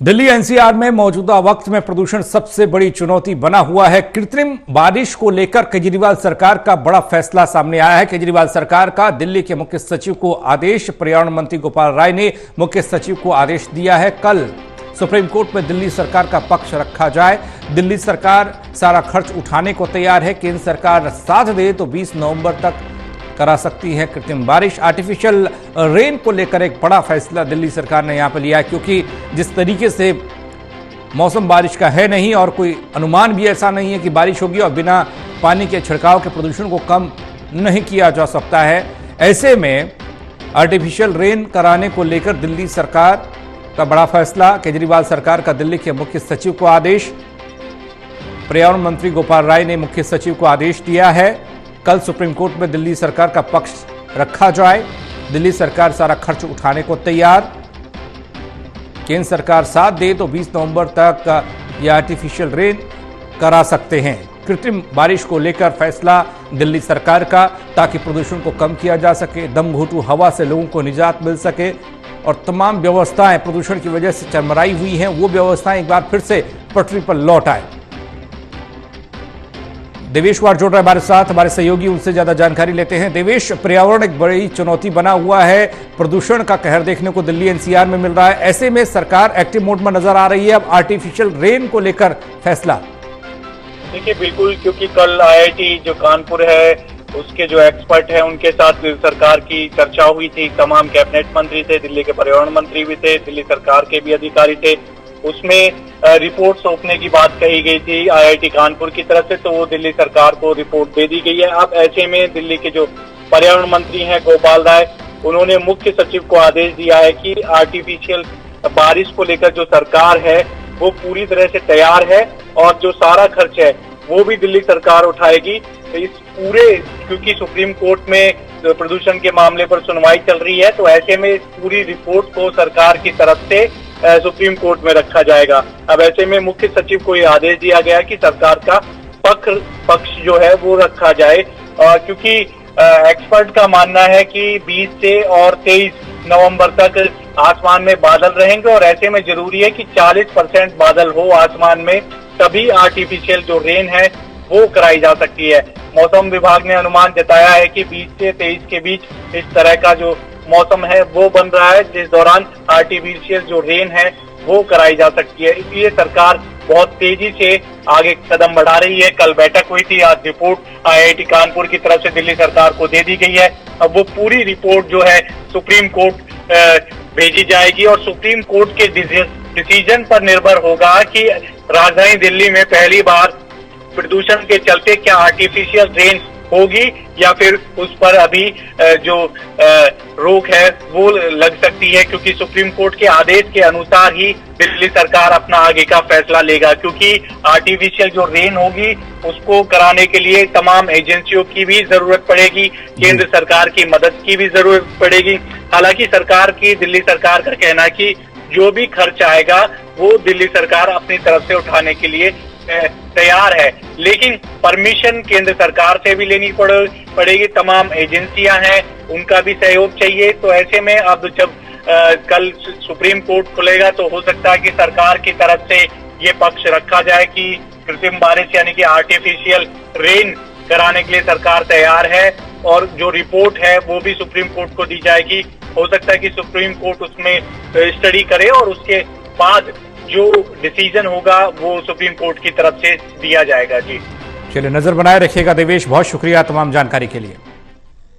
Delhi NCR में मौजूदा वक्त में प्रदूषण सबसे बड़ी चुनौती बना हुआ है। कृत्रिम बारिश को लेकर केजरीवाल सरकार का बड़ा फैसला सामने आया है। केजरीवाल सरकार का दिल्ली के मुख्य सचिव को आदेश। पर्यावरण मंत्री गोपाल राय ने मुख्य सचिव को आदेश दिया है कल सुप्रीम कोर्ट में दिल्ली सरकार का पक्ष रखा जाए। दिल्ली सरकार सारा खर्च उठाने को तैयार है। केंद्र सरकार साथ दे तो 20 नवंबर तक करा सकती है कृत्रिम बारिश। आर्टिफिशियल रेन को लेकर एक बड़ा फैसला दिल्ली सरकार ने यहां पर लिया है, क्योंकि जिस तरीके से मौसम बारिश का है नहीं और कोई अनुमान भी ऐसा नहीं है कि बारिश होगी और बिना पानी के छिड़काव के प्रदूषण को कम नहीं किया जा सकता है। ऐसे में आर्टिफिशियल रेन कराने को लेकर दिल्ली सरकार का बड़ा फैसला। केजरीवाल सरकार का दिल्ली के मुख्य सचिव को आदेश। पर्यावरण मंत्री गोपाल राय ने मुख्य सचिव को आदेश दिया है कल सुप्रीम कोर्ट में दिल्ली सरकार का पक्ष रखा जाए। दिल्ली सरकार सारा खर्च उठाने को तैयार। केंद्र सरकार साथ दे तो 20 नवंबर तक यह आर्टिफिशियल रेन करा सकते हैं। कृत्रिम बारिश को लेकर फैसला दिल्ली सरकार का, ताकि प्रदूषण को कम किया जा सके, दमघोंटू हवा से लोगों को निजात मिल सके और तमाम व्यवस्थाएं प्रदूषण की वजह से चरमराई हुई हैं, वो व्यवस्थाएं एक बार फिर से पटरी पर लौट आए। देवेश कुमार जुड़ रहे हमारे साथ, हमारे सहयोगी, उनसे ज्यादा जानकारी लेते हैं। देवेश, पर्यावरण एक बड़ी चुनौती बना हुआ है। प्रदूषण का कहर देखने को दिल्ली एनसीआर में मिल रहा है। ऐसे में सरकार एक्टिव मोड में नजर आ रही है। अब आर्टिफिशियल रेन को लेकर फैसला। देखिए, बिल्कुल, क्योंकि कल आईआईटी जो कानपुर है उसके जो एक्सपर्ट हैं उनके साथ सरकार की चर्चा हुई थी। तमाम कैबिनेट मंत्री थे, दिल्ली के पर्यावरण मंत्री भी थे, दिल्ली सरकार के भी अधिकारी थे। उसमें रिपोर्ट सौंपने की बात कही गई थी आईआईटी कानपुर की तरफ से, तो वो दिल्ली सरकार को रिपोर्ट दे दी गई है। अब ऐसे में दिल्ली के जो पर्यावरण मंत्री हैं गोपाल राय, उन्होंने मुख्य सचिव को आदेश दिया है कि आर्टिफिशियल बारिश को लेकर जो सरकार है वो पूरी तरह से तैयार है और जो सारा खर्च है वो भी दिल्ली सरकार उठाएगी। इस पूरे, क्योंकि सुप्रीम कोर्ट में प्रदूषण के मामले पर सुनवाई चल रही है, तो ऐसे में इस पूरी रिपोर्ट को सरकार की तरफ से सुप्रीम कोर्ट में रखा जाएगा। अब ऐसे में मुख्य सचिव को यह आदेश दिया गया कि सरकार का पक्ष जो है वो रखा जाए, क्योंकि एक्सपर्ट का मानना है कि 20 से और 23 नवंबर तक आसमान में बादल रहेंगे और ऐसे में जरूरी है कि 40% बादल हो आसमान में, तभी आर्टिफिशियल जो रेन है वो कराई जा सकती है। मौसम विभाग ने अनुमान जताया है कि 20 से 23 के बीच इस तरह का जो मौसम है वो बन रहा है, जिस दौरान आर्टिफिशियल जो रेन है वो कराई जा सकती है। इसलिए सरकार बहुत तेजी से आगे कदम बढ़ा रही है। कल बैठक हुई थी, आज रिपोर्ट आईआईटी कानपुर की तरफ से दिल्ली सरकार को दे दी गई है। अब वो पूरी रिपोर्ट जो है सुप्रीम कोर्ट भेजी जाएगी और सुप्रीम कोर्ट के डिसीजन पर निर्भर होगा कि राजधानी दिल्ली में पहली बार प्रदूषण के चलते क्या आर्टिफिशियल रेन होगी या फिर उस पर अभी जो रोक है वो लग सकती है, क्योंकि सुप्रीम कोर्ट के आदेश के अनुसार ही दिल्ली सरकार अपना आगे का फैसला लेगा। क्योंकि आर्टिफिशियल जो रेन होगी उसको कराने के लिए तमाम एजेंसियों की भी जरूरत पड़ेगी, केंद्र सरकार की मदद की भी जरूरत पड़ेगी। हालांकि दिल्ली सरकार का कहना है कि जो भी खर्च आएगा वो दिल्ली सरकार अपनी तरफ से उठाने के लिए तैयार है, लेकिन परमिशन केंद्र सरकार से भी लेनी पड़ेगी। तमाम एजेंसियां हैं, उनका भी सहयोग चाहिए। तो ऐसे में अब जब कल सुप्रीम कोर्ट खुलेगा तो हो सकता है कि सरकार की तरफ से ये पक्ष रखा जाए कि कृत्रिम बारिश यानी कि आर्टिफिशियल रेन कराने के लिए सरकार तैयार है और जो रिपोर्ट है वो भी सुप्रीम कोर्ट को दी जाएगी। हो सकता है कि सुप्रीम कोर्ट उसमें स्टडी करे और उसके बाद जो डिसीजन होगा वो सुप्रीम कोर्ट की तरफ से दिया जाएगा। जी चलिए, नजर बनाए रखिएगा देवेश, बहुत शुक्रिया तमाम जानकारी के लिए।